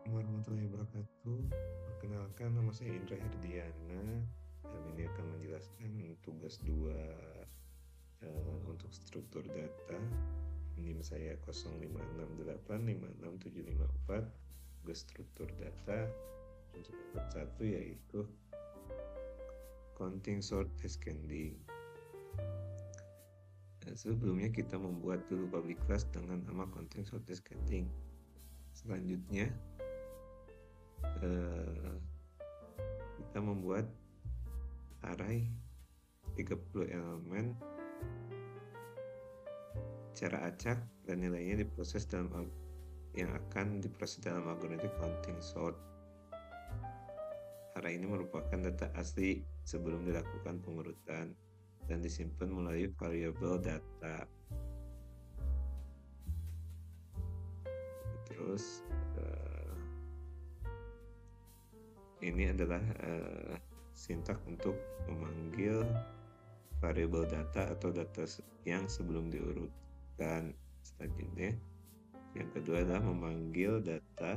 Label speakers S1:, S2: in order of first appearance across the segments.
S1: Warahmatullahi wabarakatuh. Perkenalkan, nama saya Indra Herdiana dan ini akan menjelaskan tugas 2 untuk struktur data. NIM saya 056856754. Tugas struktur data untuk bab 1 yaitu counting, sort, descending. Sebelumnya kita membuat dulu public class dengan nama counting, sort, descending. Selanjutnya kita membuat array 30 elemen secara acak dan nilainya diproses yang akan diproses dalam algoritma counting sort. Array ini merupakan data asli sebelum dilakukan pengurutan dan disimpan melalui variabel data. Terus ini adalah sintak untuk memanggil variabel data atau data yang sebelum diurutkan. Selanjutnya, yang kedua adalah memanggil data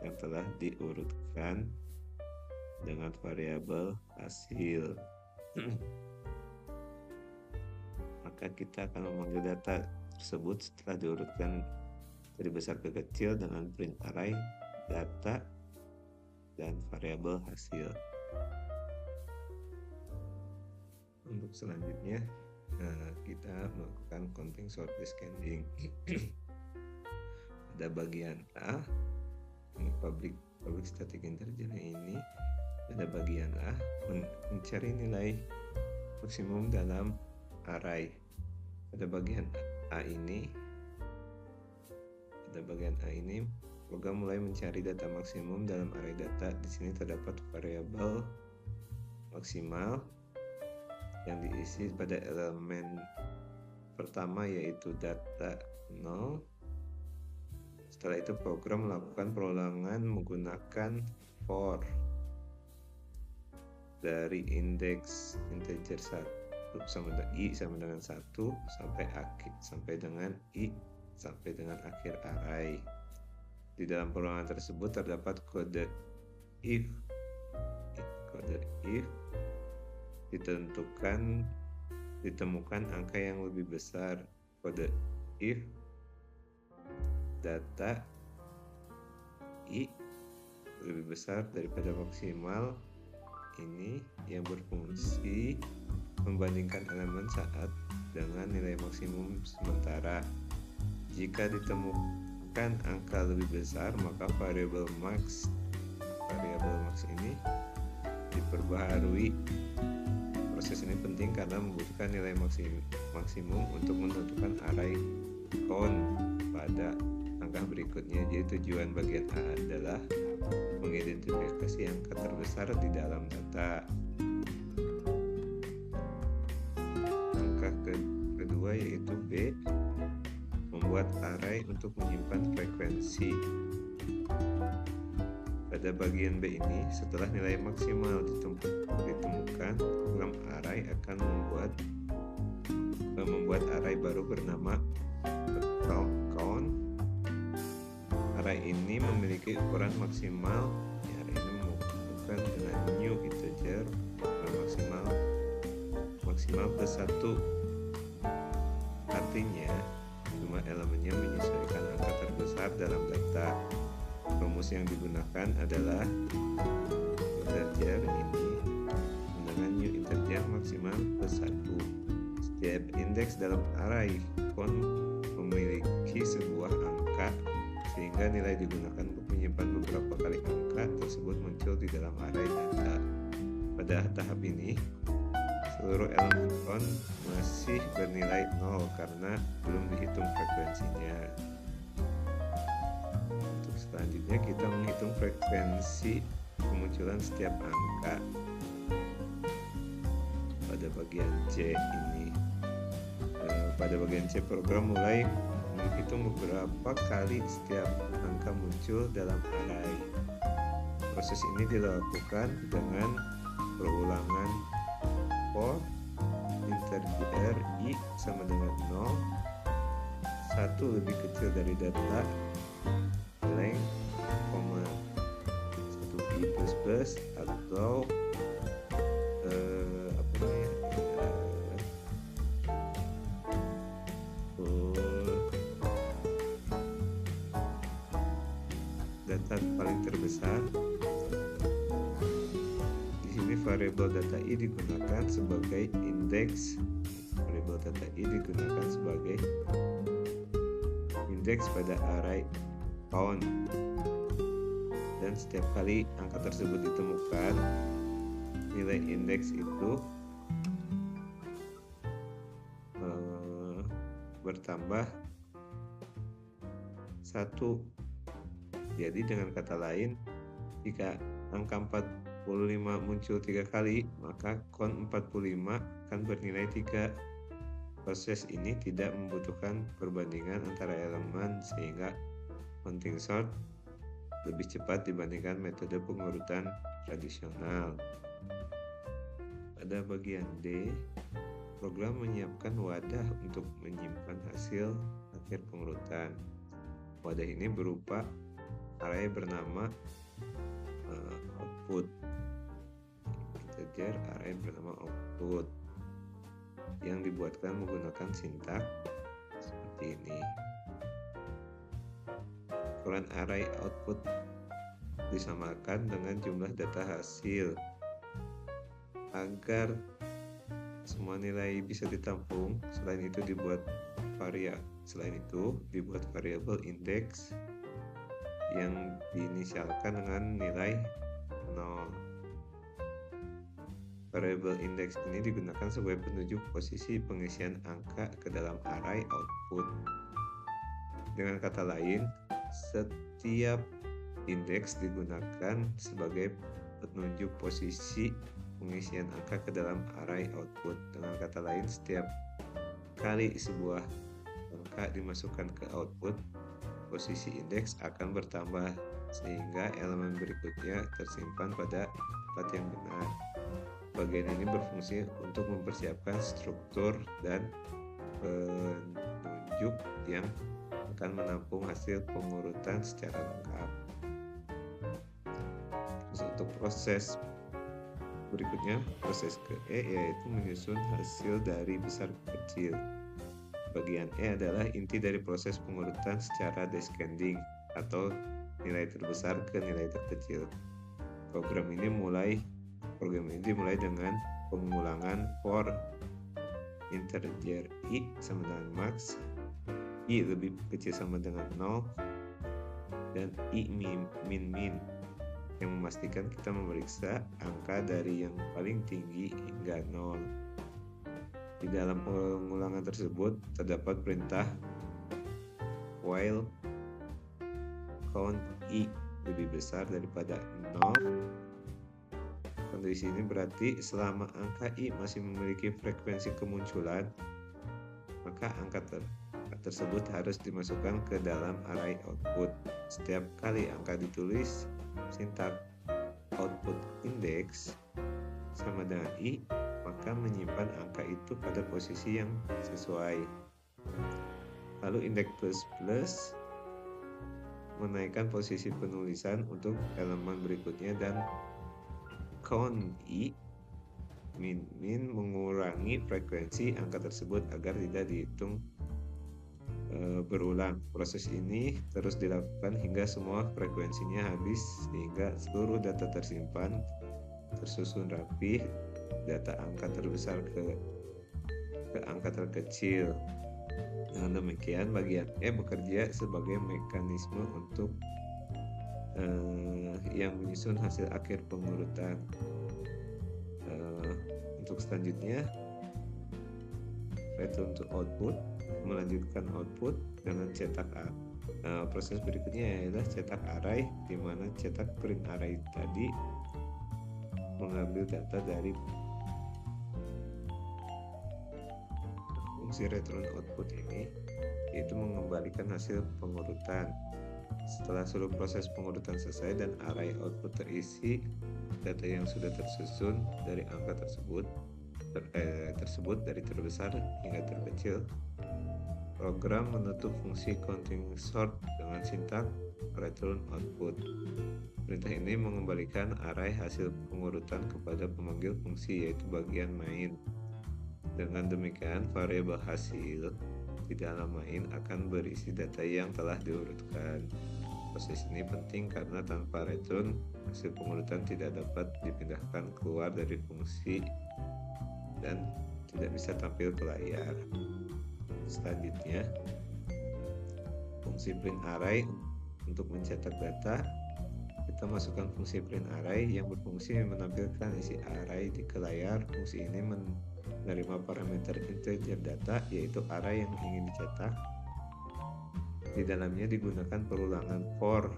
S1: yang telah diurutkan dengan variabel hasil. Maka kita akan memanggil data tersebut setelah diurutkan dari besar ke kecil dengan print array data dan variabel hasil. Untuk selanjutnya kita melakukan counting, sort, descending. Pada bagian A, ini public static integer ini, pada bagian A mencari nilai maksimum dalam array. Pada bagian A ini program mulai mencari data maksimum dalam array data. Di sini terdapat variabel maksimal yang diisi pada elemen pertama yaitu data 0. Setelah itu program melakukan perulangan menggunakan for dari indeks integer 1 sama dengan 1 sampai dengan i sampai dengan akhir array. Di dalam perulangan tersebut terdapat kode if ditemukan angka yang lebih besar. Kode if data i lebih besar daripada maksimal ini yang berfungsi membandingkan elemen saat dengan nilai maksimum sementara. Jika ditemukan angka lebih besar, maka variabel max ini diperbaharui. Proses ini penting karena membutuhkan nilai maksimum untuk menentukan array count pada angka berikutnya. Jadi tujuan bagian A adalah mengidentifikasi angka terbesar di dalam data. Angka kedua yaitu B, membuat array untuk menyimpan frekuensi. Pada bagian B ini, setelah nilai maksimal ditemukan, program array akan membuat array baru bernama count. Array ini memiliki ukuran maksimal. Array ini bukan dengan new integer maksimal plus 1. Artinya jumlah elemennya menyesuaikan angka terbesar dalam data. Rumus yang digunakan adalah integer ini dengan new integer maksimal plus 1. Setiap indeks dalam array count memiliki sebuah angka, sehingga nilai digunakan untuk menyimpan beberapa kali angka tersebut muncul di dalam array data. Pada tahap ini, seluruh elemen count masih bernilai 0 karena belum dihitung frekuensinya. Untuk selanjutnya kita menghitung frekuensi kemunculan setiap angka pada bagian C ini. Pada bagian C, program mulai menghitung beberapa kali setiap angka muncul dalam array. Proses ini dilakukan dengan perulangan for integer i sama dengan 0, 1 lebih kecil dari data length, plus atau data paling terbesar. Di sini variabel data i digunakan sebagai indeks. Variabel data i digunakan sebagai indeks pada array count. Dan setiap kali angka tersebut ditemukan, nilai indeks itu bertambah 1. Jadi dengan kata lain, jika angka 45 muncul 3 kali, maka count 45 akan bernilai 3. Proses ini tidak membutuhkan perbandingan antara elemen, sehingga counting sort lebih cepat dibandingkan metode pengurutan tradisional. Pada bagian D, program menyiapkan wadah untuk menyimpan hasil akhir pengurutan. Wadah ini berupa array bernama output, integer array bernama output, yang dibuatkan menggunakan sintak seperti ini. Ukuran array output disamakan dengan jumlah data hasil. Agar semua nilai bisa ditampung, selain itu dibuat variabel indeks yang diinisialkan dengan nilai 0. Variabel indeks ini digunakan sebagai penunjuk posisi pengisian angka ke dalam array output. Dengan kata lain, setiap indeks digunakan sebagai penunjuk posisi pengisian angka ke dalam array output. Dengan kata lain, setiap kali sebuah angka dimasukkan ke output, posisi indeks akan bertambah sehingga elemen berikutnya tersimpan pada tempat yang benar. Bagian ini berfungsi untuk mempersiapkan struktur dan penunjuk yang akan menampung hasil pengurutan secara lengkap. Terus untuk proses berikutnya, proses ke E, yaitu menyusun hasil dari besar ke kecil. Bagian E adalah inti dari proses pengurutan secara descending atau nilai terbesar ke nilai terkecil. Program ini dimulai dengan pengulangan for integer i sama dengan max, i lebih kecil sama dengan 0, dan i min yang memastikan kita memeriksa angka dari yang paling tinggi hingga 0. Di dalam pengulangan tersebut terdapat perintah while count i lebih besar daripada 0. Kondisi ini berarti selama angka i masih memiliki frekuensi kemunculan, maka angka tersebut harus dimasukkan ke dalam array output. Setiap kali angka ditulis, sintak output index sama dengan i, maka menyimpan angka itu pada posisi yang sesuai. Lalu indeks plus menaikkan posisi penulisan untuk elemen berikutnya, dan count i min mengurangi frekuensi angka tersebut agar tidak dihitung berulang. Proses ini terus dilakukan hingga semua frekuensinya habis, sehingga seluruh data tersimpan tersusun rapi, data angka terbesar ke angka terkecil. Dengan demikian, bagian E bekerja sebagai mekanisme untuk yang menyusun hasil akhir pengurutan. Untuk selanjutnya, return to output, melanjutkan output dengan cetak proses berikutnya adalah cetak array, di mana cetak print array tadi mengambil data dari fungsi return output ini, yaitu mengembalikan hasil pengurutan. Setelah seluruh proses pengurutan selesai dan array output terisi, data yang sudah tersusun dari angka tersebut dari terbesar hingga terkecil, Program menutup fungsi counting sort dengan sintak return output. Perintah ini mengembalikan array hasil pengurutan kepada pemanggil fungsi, yaitu bagian main. Dengan demikian, variabel hasil di dalam main akan berisi data yang telah diurutkan. Proses ini penting karena tanpa return, hasil pengurutan tidak dapat dipindahkan keluar dari fungsi dan tidak bisa tampil ke layar. Selanjutnya, fungsi print array untuk mencetak data. Kita masukkan fungsi print array yang berfungsi menampilkan isi array ke layar. Fungsi ini menerima parameter integer data, yaitu array yang ingin dicetak. Di dalamnya digunakan perulangan for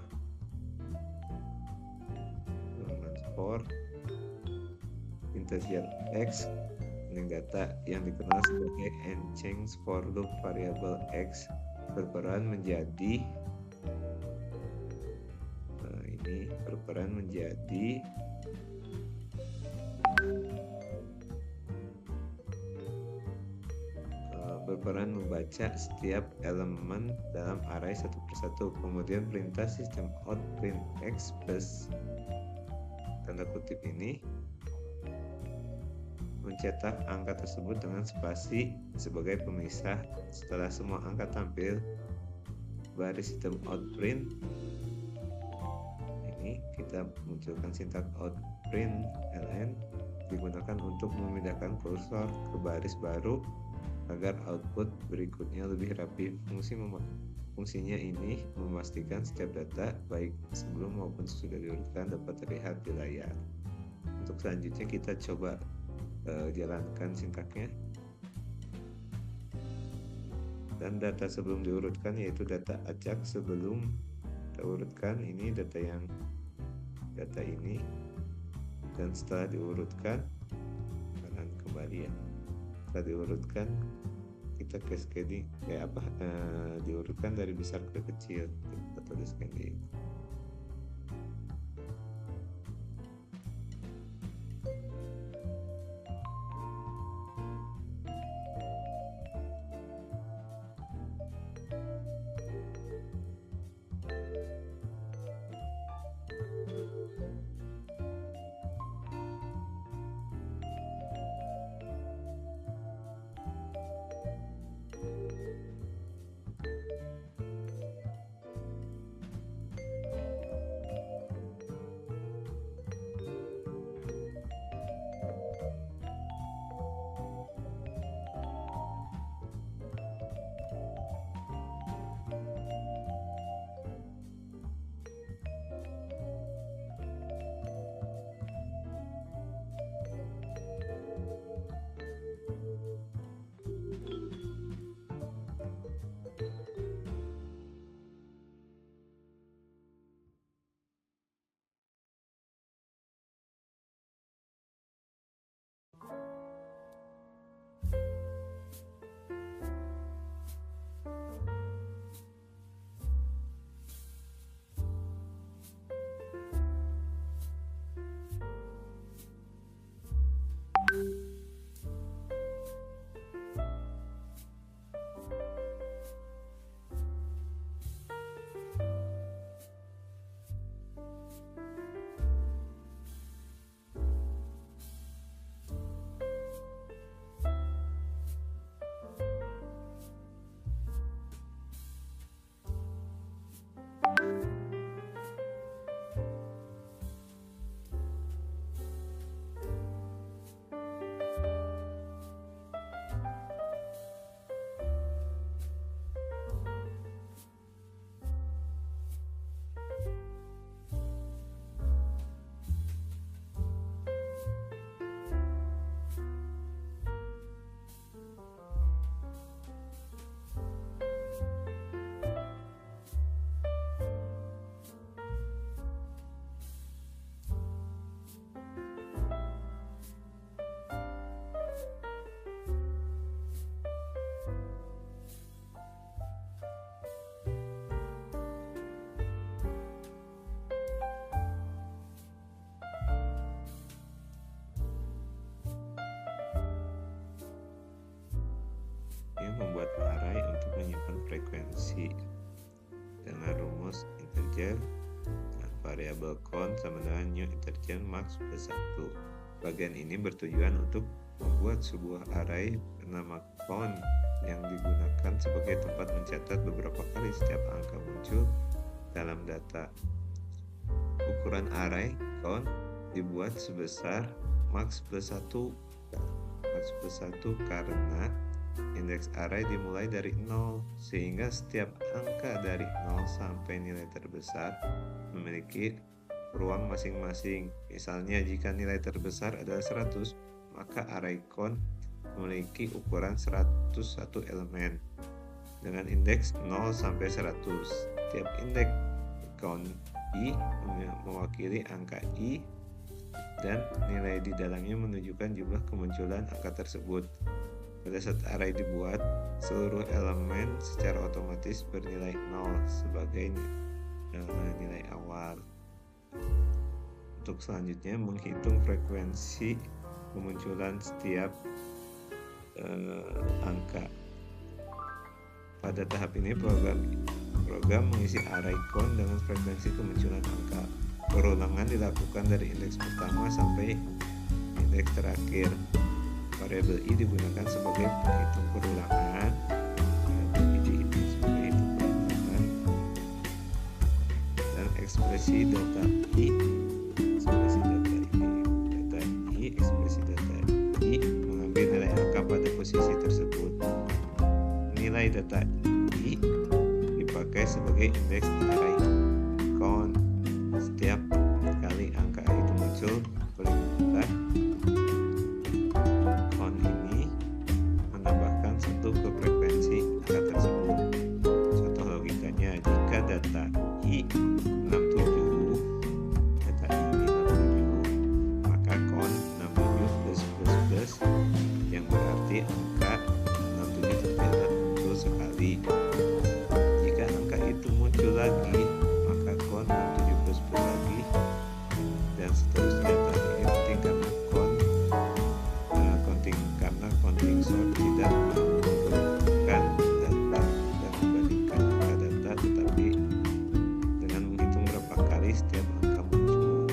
S1: integer x dengan data yang dikenal sebagai n-change for loop. Variabel x berperan menjadi membaca setiap elemen dalam array satu persatu. Kemudian perintah sistem out print x plus tanda kutip ini mencetak angka tersebut dengan spasi sebagai pemisah. Setelah semua angka tampil, baris sistem out print ini kita munculkan sintak out print ln digunakan untuk memindahkan kursor ke baris baru agar output berikutnya lebih rapi. Fungsinya ini memastikan setiap data baik sebelum maupun sesudah diurutkan dapat terlihat di layar. Untuk selanjutnya kita coba jalankan sintaknya. Dan data sebelum diurutkan yaitu data acak sebelum kita urutkan, ini data ini, dan setelah diurutkan kanan kembali ya. Setelah diurutkan kita cascading diurutkan dari besar ke kecil atau descending. frekuensi dengan rumus integer variabel count sama dengan new integer max plus 1. Bagian ini bertujuan untuk membuat sebuah array bernama count yang digunakan sebagai tempat mencatat beberapa kali setiap angka muncul dalam data. Ukuran array count dibuat sebesar max plus 1 karena indeks array dimulai dari 0, sehingga setiap angka dari 0 sampai nilai terbesar memiliki ruang masing-masing. Misalnya jika nilai terbesar adalah 100, maka array count memiliki ukuran 101 elemen dengan indeks 0 sampai 100. Tiap indeks count i mewakili angka i dan nilai di dalamnya menunjukkan jumlah kemunculan angka tersebut. Pada saat array dibuat, seluruh elemen secara otomatis bernilai 0 sebagai nilai awal. Untuk selanjutnya menghitung frekuensi kemunculan setiap angka. Pada tahap ini program mengisi array count dengan frekuensi kemunculan angka. Perulangan dilakukan dari indeks pertama sampai indeks terakhir. Variabel i digunakan sebagai penghitung perulangan. Dan ekspresi data i mengambil nilai angka pada posisi tersebut. Nilai data i dipakai sebagai indeks array count. Setiap kali angka itu muncul oleh kita, count ini menambahkan satu ke frekuensi angka tersebut. Contoh logikanya, jika data i 67, data i 67, maka count 67 plus yang berarti angka 67 tercatat muncul sekali. Jika angka itu muncul lagi, maka count 67 plus lagi, dan seterusnya. Tadi ini penting karena counting sort tidak mengumpulkan data dan membandingkan angka data, tetapi dengan menghitung berapa kali setiap angka muncul.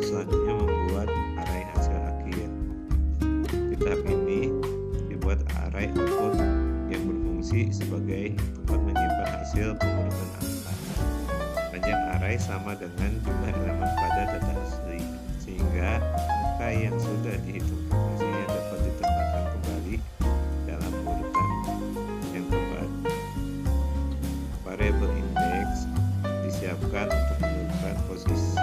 S1: Selanjutnya membuat array hasil akhir. Di tahap ini dibuat array output yang berfungsi sebagai tempat menyimpan hasil pengurutan angka. Panjang array sama dengan jumlah elemen pada data asli, sehingga angka yang sudah dihitung frekuensinya dapat ditempatkan kembali dalam urutan yang tepat. Variabel index disiapkan untuk menentukan posisi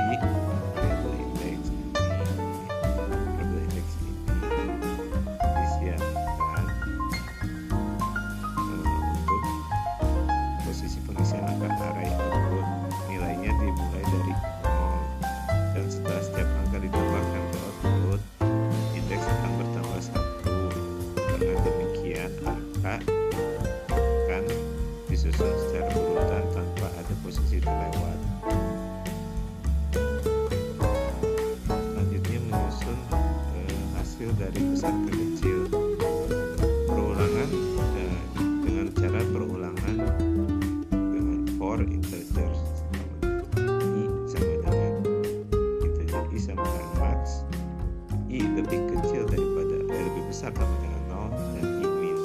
S1: variabel index ini. Variabel index ini disiapkan untuk posisi pengisian angka array output. Nilainya dimulai dari 0, dan setelah setiap angka ditambahkan ke output, indeks akan bertambah 1. Dengan demikian, angka akan disusun secara berurutan tanpa ada posisi terlewat. Selanjutnya menyusun hasil dari besar ke kecil. Perulangan dengan cara perulangan dengan for integers. I lebih kecil lebih besar sama dengan 0 dan I min.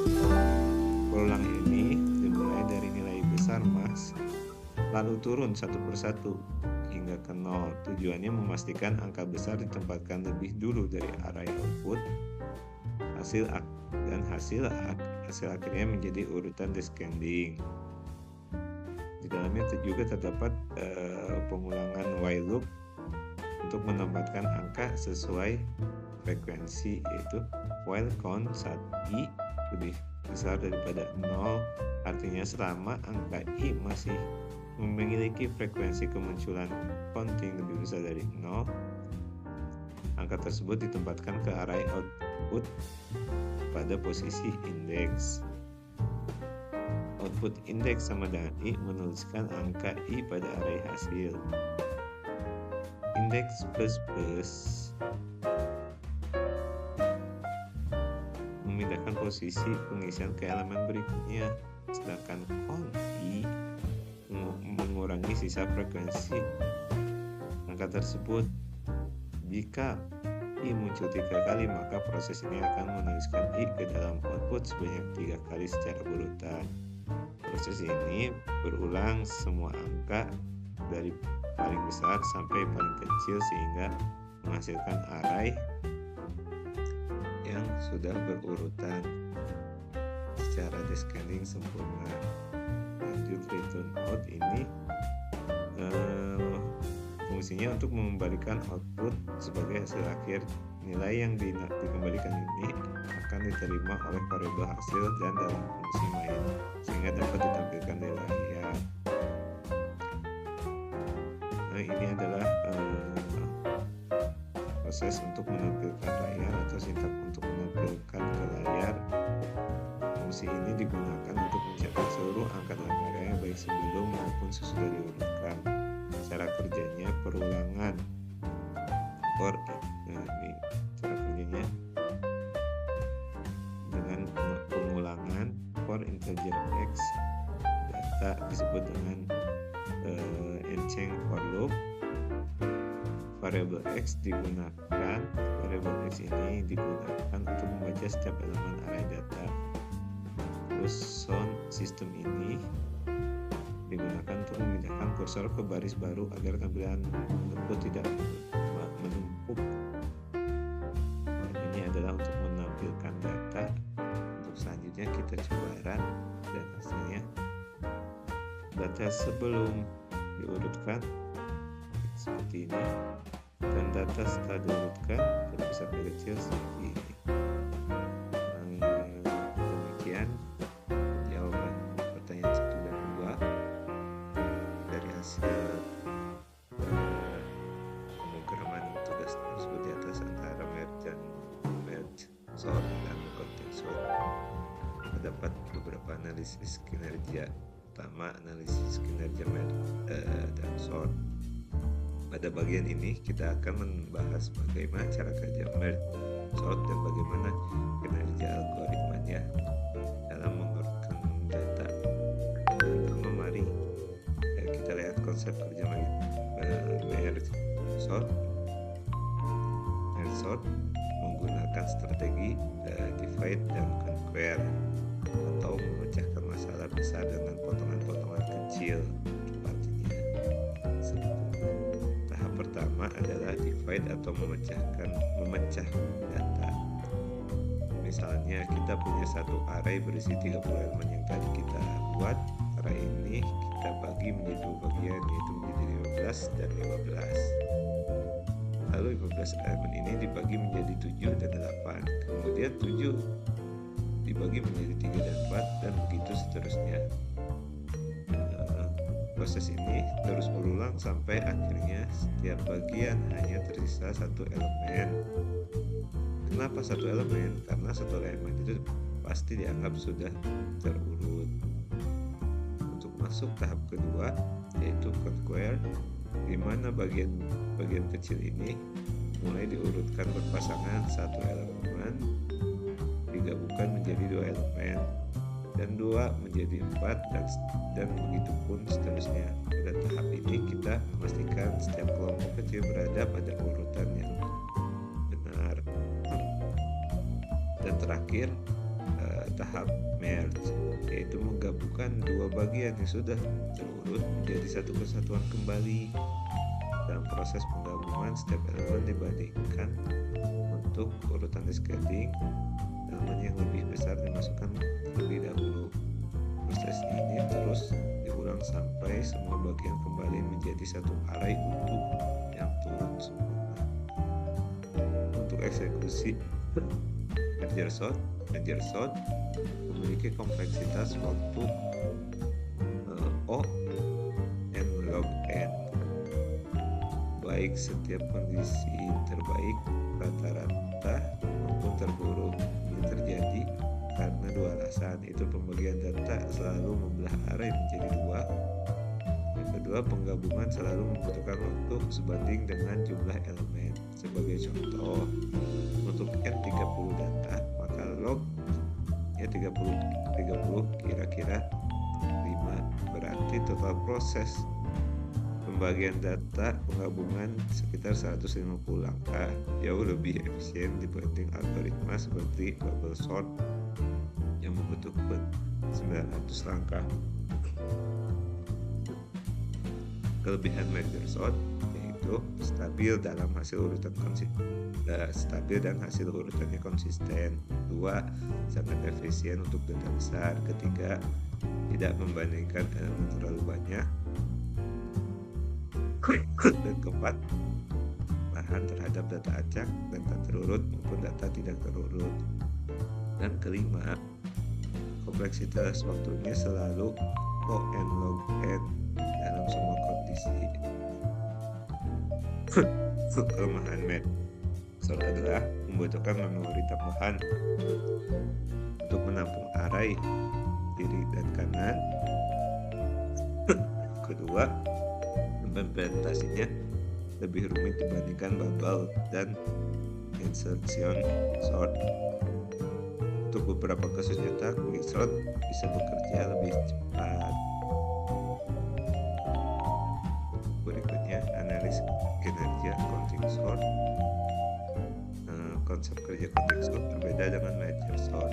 S1: Perulangan ini dimulai dari nilai besar max, lalu turun satu persatu hingga ke 0. Tujuannya memastikan angka besar ditempatkan lebih dulu dari array output dan hasil akhirnya menjadi urutan descending. Di dalamnya juga terdapat pengulangan while loop untuk menempatkan angka sesuai frekuensi, yaitu while count saat i lebih besar daripada 0, artinya selama angka i masih memiliki frekuensi kemunculan counting lebih besar dari 0, angka tersebut ditempatkan ke array output pada posisi indeks. Output indeks sama dengan i menuliskan angka i pada array hasil. Indeks plus memindahkan posisi pengisian ke elemen berikutnya. sedangkan count I mengurangi sisa frekuensi angka tersebut. Jika I muncul 3 kali, maka proses ini akan menuliskan I ke dalam output sebanyak 3 kali secara berurutan. Proses ini berulang semua angka dari paling besar sampai paling kecil sehingga menghasilkan array yang sudah berurutan secara descending sempurna. Lanjut, return out ini fungsinya untuk mengembalikan output sebagai hasil akhir. Nilai yang dikembalikan ini akan diterima oleh variabel hasil dan dalam fungsi main sehingga dapat ditampilkan di layar. Nah, ini adalah proses untuk menampilkan layar atau sintak untuk menampilkan ke layar. Fungsi ini digunakan untuk mencetak seluruh angka dalam array baik sebelum maupun sesudah diurutkan. Cara kerjanya perulangan ini cara kerjanya dengan pengulangan for integer x. Data disebut dengan enchain for loop. Variabel x digunakan. Variabel x ini digunakan untuk membaca setiap elemen array data. Terus sound system ini digunakan untuk memindahkan kursor ke baris baru agar tampilan output tidak menumpuk. Ini adalah untuk menampilkan data. Untuk selanjutnya kita coba run dan hasilnya. Data sebelum diurutkan seperti ini dan data setelah diurutkan dari besar ke kecil seperti ini. Demikian jawaban pertanyaan 1 dan 2 dari hasil pemrograman tugas tersebut di atas antara merge, sort, dan content sort. Terdapat beberapa analisis kinerja. Pertama, analisis kinerja merge dan sort. Pada bagian ini kita akan membahas bagaimana cara kerja merge, sort, dan bagaimana kinerja algoritmanya dalam mengurutkan data. Pertama, mari kita lihat konsep kerja merge sort. Merge sort menggunakan strategi divide dan conquer atau memecahkan masalah besar dengan potongan-potongan kecil. Tahap pertama adalah divide atau memecah data. Misalnya kita punya satu array berisi 30 elemen yang tadi kita buat. Array ini kita bagi menjadi 2 bagian, yaitu menjadi 15 dan 15. Lalu 15 elemen ini dibagi menjadi 7 dan 8. Kemudian 7 dibagi menjadi 3 dan 4 dan begitu seterusnya. Proses ini terus berulang sampai akhirnya setiap bagian hanya tersisa 1 elemen. Kenapa 1 elemen? Karena 1 elemen itu pasti dianggap sudah terurut. Untuk masuk tahap kedua, yaitu conquer, di mana bagian kecil ini mulai diurutkan berpasangan 1 elemen digabungkan menjadi 2 elemen dan 2 menjadi 4 dan begitu pun seterusnya. Pada tahap ini kita memastikan setiap kelompok kecil berada pada urutan yang benar. Dan terakhir tahap merge, yaitu menggabungkan 2 bagian yang sudah terurut menjadi satu kesatuan kembali. Dalam proses penggabungan, setiap elemen dibandingkan untuk urutan descending. Elemen yang lebih besar dimasukkan terlebih dahulu. Proses ini terus diulang sampai semua bagian kembali menjadi satu array utuh yang turun sempurna. Untuk eksekusi merge sort memiliki kompleksitas waktu O n log n. Baik setiap kondisi terbaik, rata-rata maupun terburuk. Ini terjadi karena 2 alasan, yaitu pembagian data selalu membelah array menjadi 2. Yang kedua, penggabungan selalu membutuhkan waktu sebanding dengan jumlah elemen. Sebagai contoh, untuk n30 data, maka log 30 kira-kira berarti total proses pembagian data penggabungan sekitar 150 langkah, jauh lebih efisien dibanding algoritma seperti bubble sort yang membutuhkan 900 langkah. Kelebihan merger sort yaitu stabil dan hasil urutannya konsisten. 2. Sangat efisien untuk data besar. Ketiga, tidak membandingkan elemen terlalu banyak. Dan keempat, tahan terhadap data acak, data terurut maupun data tidak terurut. Dan kelima, kompleksitas waktunya selalu O n log n dalam semua kondisi. Kelemahan sort adalah membutuhkan memori tambahan untuk menampung array kiri dan kanan. Kedua, implementasinya lebih rumit dibandingkan bubble dan insertion sort. Untuk beberapa kasus nyata, quicksort bisa bekerja lebih cepat. Berikutnya, analis kinerja counting sort. Konsep kerja counting sort berbeda dengan merger sort.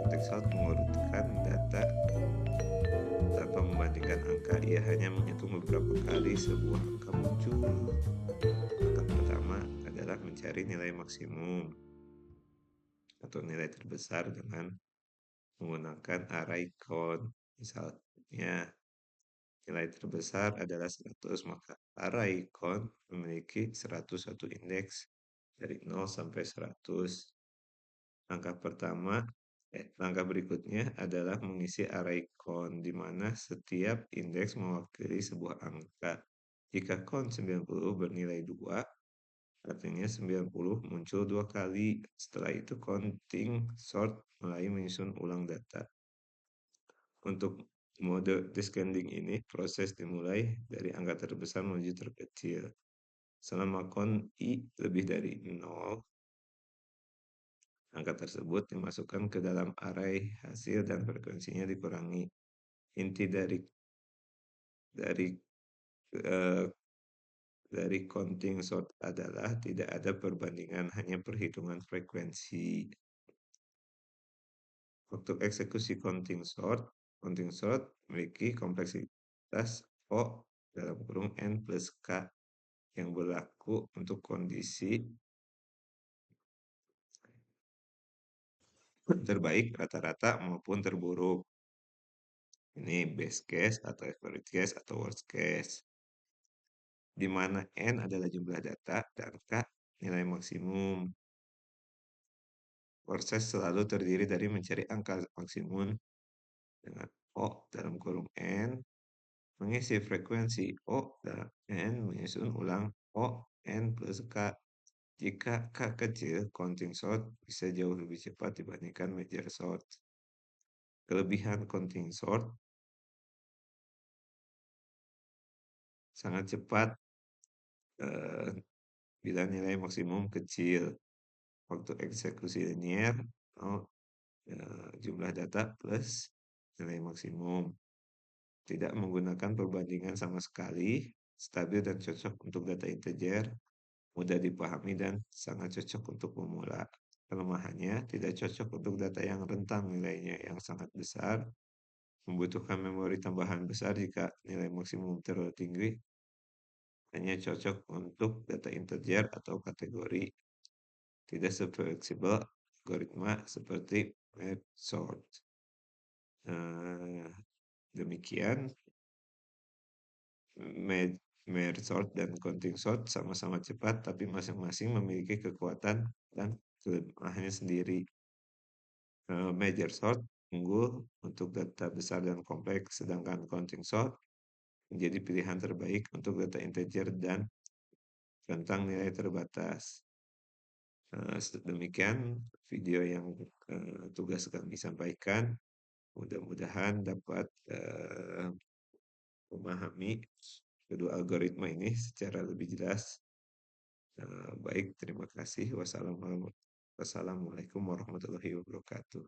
S1: Counting sort mengurutkan data tanpa membandingkan angka, ia hanya menghitung beberapa kali sebuah angka muncul. Langkah pertama adalah mencari nilai maksimum atau nilai terbesar dengan menggunakan array count. Misalnya nilai terbesar adalah 100, maka array count memiliki 101 indeks dari 0 sampai 100. Langkah berikutnya adalah mengisi array count, di mana setiap indeks mewakili sebuah angka. Jika count 90 bernilai 2, artinya 90 muncul 2 kali. Setelah itu counting sort mulai menyusun ulang data. Untuk mode descending ini, proses dimulai dari angka terbesar menuju terkecil. Selama count I lebih dari 0, angka tersebut dimasukkan ke dalam array hasil dan frekuensinya dikurangi. Inti dari counting sort adalah tidak ada perbandingan, hanya perhitungan frekuensi. Untuk eksekusi counting sort memiliki kompleksitas O dalam kurung N plus K yang berlaku untuk kondisi terbaik, rata-rata, maupun terburuk. Ini best case atau average case atau worst case, di mana N adalah jumlah data dan K nilai maksimum. Proses selalu terdiri dari mencari angka maksimum dengan O dalam kurung N, mengisi frekuensi O dalam N, menyusun ulang O N plus K. Jika K kecil, counting sort bisa jauh lebih cepat dibandingkan merger sort. Kelebihan counting sort sangat cepat bila nilai maksimum kecil. Waktu eksekusi linear, jumlah data plus nilai maksimum. Tidak menggunakan perbandingan sama sekali, stabil dan cocok untuk data integer, mudah dipahami dan sangat cocok untuk pemula. Kelemahannya, tidak cocok untuk data yang rentang nilainya yang sangat besar, membutuhkan memori tambahan besar jika nilai maksimum terlalu tinggi, hanya cocok untuk data integer atau kategori, tidak sefleksibel algoritma seperti merge sort. Demikian, merge sort dan counting sort sama-sama cepat, tapi masing-masing memiliki kekuatan dan kelemahannya sendiri. Merge sort unggul untuk data besar dan kompleks, sedangkan counting sort menjadi pilihan terbaik untuk data integer dan rentang nilai terbatas. Demikian video yang tugas kami sampaikan. Mudah-mudahan dapat memahami kedua algoritma ini secara lebih jelas. Baik, terima kasih. Wassalamualaikum warahmatullahi wabarakatuh.